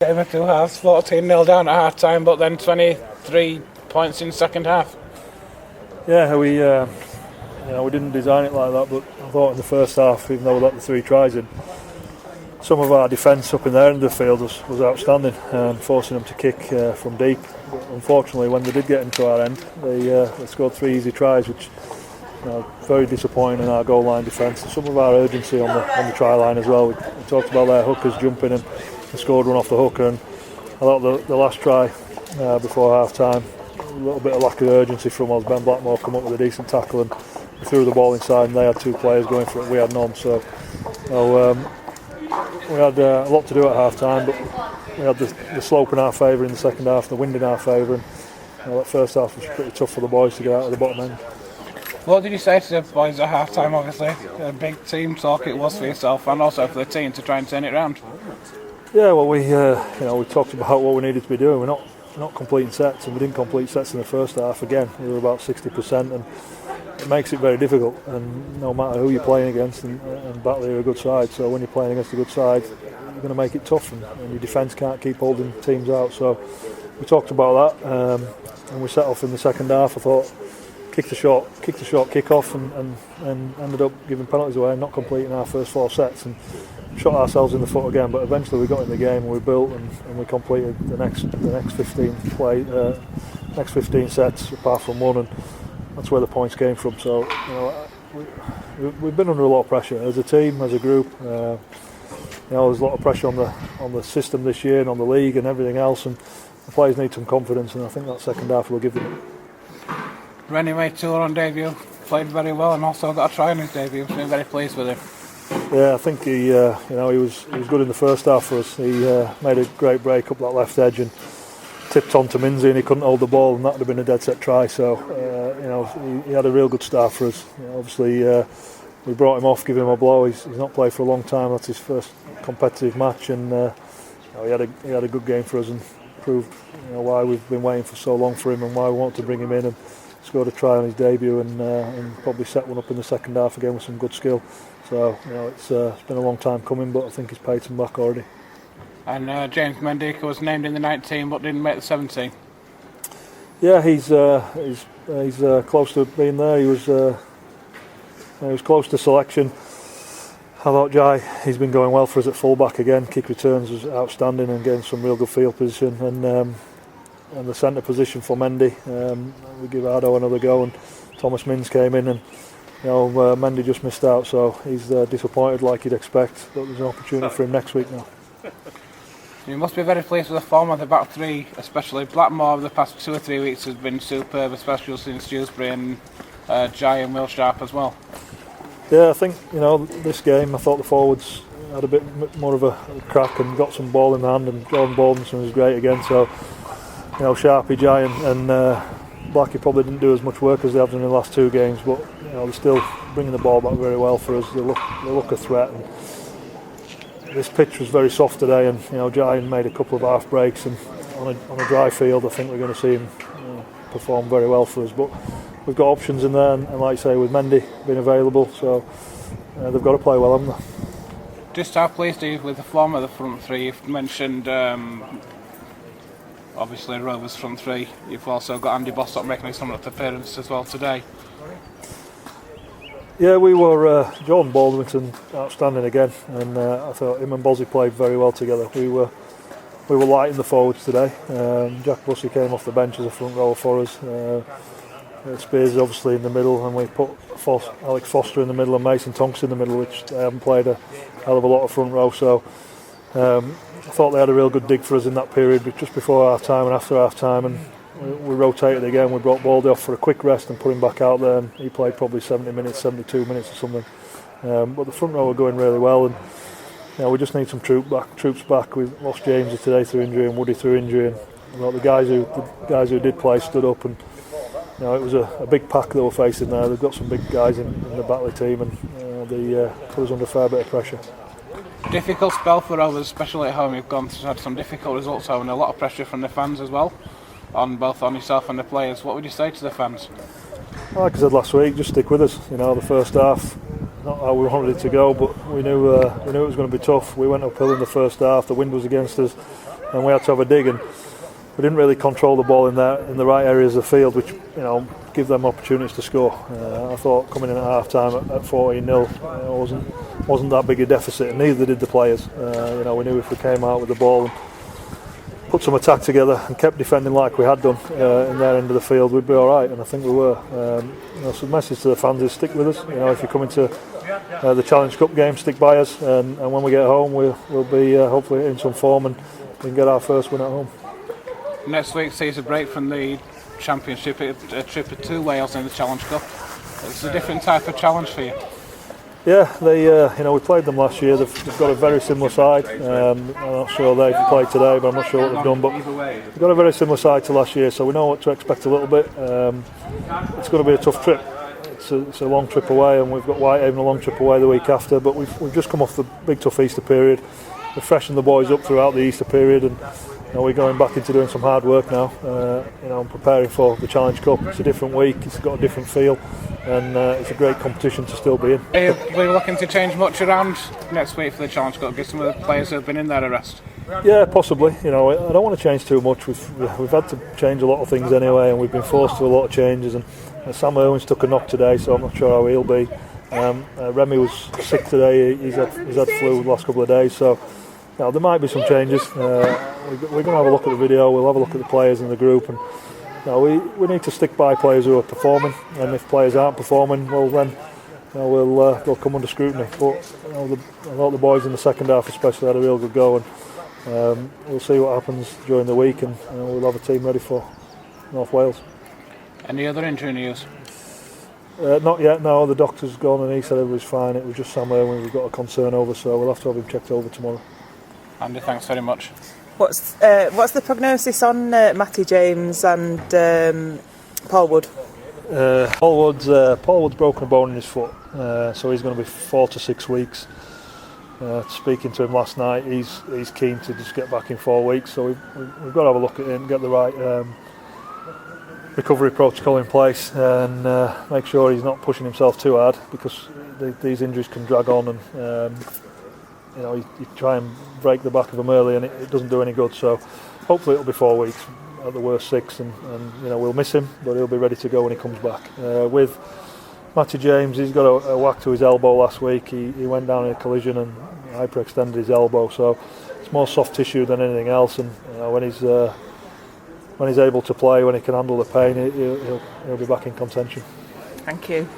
Game of two halves, 14-0 down at half time, but then 23 points in second half. Yeah, we didn't design it like that, but I thought in the first half, even though we let the 3 tries in, some of our defence up in their end of the field was outstanding, forcing them to kick from deep. But unfortunately, when they did get into our end, they scored 3 easy tries, which very disappointing in our goal line defence. And some of our urgency on the try line as well. We talked about their hookers jumping and scored one off the hooker, and I thought the last try before half time, a little bit of lack of urgency from us. Ben Blackmore come up with a decent tackle and threw the ball inside, and they had 2 players going for it. We had none, so we had a lot to do at half time, but we had the slope in our favour in the second half, the wind in our favour, and that first half was pretty tough for the boys to get out of the bottom end. What did you say to the boys at half time? Obviously a big team talk it was for yourself and also for the team to try and turn it around. Yeah, well, we talked about what we needed to be doing. We're not completing sets, and we didn't complete sets in the first half. Again, we were about 60%, and it makes it very difficult. And no matter who you're playing against, and Batley are a good side, so when you're playing against a good side, you're going to make it tough, and your defence can't keep holding teams out. So we talked about that, and we set off in the second half. I thought kicked the short kick off, and ended up giving penalties away and not completing our first 4 sets, and shot ourselves in the foot again. But eventually we got in the game, and we built, and we completed the next 15 sets apart from one, and that's where the points came from. So we've been under a lot of pressure as a team, as a group. There's a lot of pressure on the system this year and on the league and everything else, and the players need some confidence, and I think that second half will give them it. Rennie made 2 on debut, played very well, and also got a try in his debut. I've been very pleased with him. Yeah, I think he was good in the first half for us. He made a great break up that left edge and tipped on to Minzy, and he couldn't hold the ball, and that would have been a dead set try. So he had a real good start for us. Obviously we brought him off, give him a blow. He's not played for a long time. That's his first competitive match, and he had a good game for us, and proved why we've been waiting for so long for him and why we wanted to bring him in, and scored a try on his debut, and probably set one up in the second half again with some good skill. So it's been a long time coming, but I think he's paid some back already. And James Mendika was named in the 19 but didn't make the 17. Yeah, he's close to being there. He was close to selection. I thought Jai, he's been going well for us at fullback again. Kick returns was outstanding and getting some real good field position, and the centre position for Mendy. We give Ardo another go, and Thomas Mins came in, and Mendy just missed out, so he's disappointed like you'd expect, but there's an opportunity for him next week now. You must be very pleased with the form of the back 3, especially Blackmore over the past 2 or 3 weeks has been superb, especially since Dewsbury, and Jai and Will Sharp as well. Yeah, I think this game I thought the forwards had a bit more of a crack and got some ball in the hand, and Jordan Baldenson was great again, so Sharpie, Jai and Blackie probably didn't do as much work as they have done in the last 2 games, but they're still bringing the ball back very well for us. They look a threat, and this pitch was very soft today, and Jai made a couple of half breaks, and on a dry field I think we're going to see him perform very well for us. But we've got options in there, and like I say, with Mendy being available, so they've got to play well, haven't they? Just how pleased are you with the form of the front 3? You've mentioned obviously Rovers front 3. You've also got Andy Bostock making his appearance as well today. Yeah, we were Jordan Baldwinton outstanding again, and I thought him and Bozzy played very well together. We were light in the forwards today. Jack Bussey came off the bench as a front rower for us. Spears is obviously in the middle, and we put Alex Foster in the middle and Mason Tonks in the middle, which they haven't played a hell of a lot of front row. So I thought they had a real good dig for us in that period, just before half time and after half time, and we rotated again. We brought Baldy off for a quick rest and put him back out there, and he played probably 70 minutes, 72 minutes or something. But the front row were going really well, and we just need some troops back. We lost James today through injury and Woody through injury, and the guys who did play stood up, and it was a big pack that we're facing there. They've got some big guys in the Batley team, and they put us under a fair bit of pressure. Difficult spell for Rovers, especially at home. You've had some difficult results home, and a lot of pressure from the fans as well, on yourself and the players. What would you say to the fans? Like I said last week, just stick with us. The first half, not how we wanted it to go, but we knew it was going to be tough. We went uphill in the first half. The wind was against us. and we had to have a dig, and we didn't really control the ball in the right areas of the field, which give them opportunities to score. I thought coming in at half time at 14-0 wasn't that big a deficit, and neither did the players. We knew if we came out with the ball and put some attack together and kept defending like we had done in their end of the field, we'd be all right, and I think we were. So the message to the fans is stick with us. If you come into the Challenge Cup game, stick by us, and when we get home we'll be hopefully in some form and we can get our first win at home. Next week sees a break from the Championship, a trip to Wales in the Challenge Cup. It's a different type of challenge for you. Yeah, we played them last year. They've got a very similar side. I'm not sure they've played today, but I'm not sure what they've done. But they've got a very similar side to last year, so we know what to expect a little bit. It's going to be a tough trip. It's a long trip away, and we've got Whitehaven a long trip away the week after. But we've just come off the big tough Easter period. We've freshened the boys up throughout the Easter period, and we're going back into doing some hard work now. Preparing for the Challenge Cup. It's a different week. It's got a different feel. And it's a great competition to still be in. Are you looking to change much around next week for the Challenge Cup? Give some of the players who have been in there a rest? Yeah, possibly. I don't want to change too much. We've had to change a lot of things anyway, and we've been forced to a lot of changes. And Sam Irwin's took a knock today, so I'm not sure how he'll be. Remy was sick today. He's had flu the last couple of days, so there might be some changes. We're going to have a look at the video. We'll have a look at the players in the group, and we need to stick by players who are performing, and if players aren't performing, well then they'll come under scrutiny. But a lot of the boys in the second half especially had a real good go, and we'll see what happens during the week, and we'll have a team ready for North Wales. Any other injury news? Not yet, no. The doctor's gone and he said everybody's fine. It was just Sam Irwin we've got a concern over, so we'll have to have him checked over tomorrow. Andy, thanks very much. What's the prognosis on Matty James and Paul Wood? Paul Wood's broken a bone in his foot, so he's going to be 4 to 6 weeks. Speaking to him last night, he's keen to just get back in 4 weeks, so we've got to have a look at him, get the right recovery protocol in place, and make sure he's not pushing himself too hard, because these injuries can drag on, and you try and break the back of them early and it doesn't do any good. So hopefully it'll be 4 weeks, at the worst 6, and we'll miss him, but he'll be ready to go when he comes back. With Matty James, he's got a whack to his elbow last week. He went down in a collision and hyperextended his elbow, so it's more soft tissue than anything else, and when he's able to play, when he can handle the pain, he'll be back in contention. Thank you.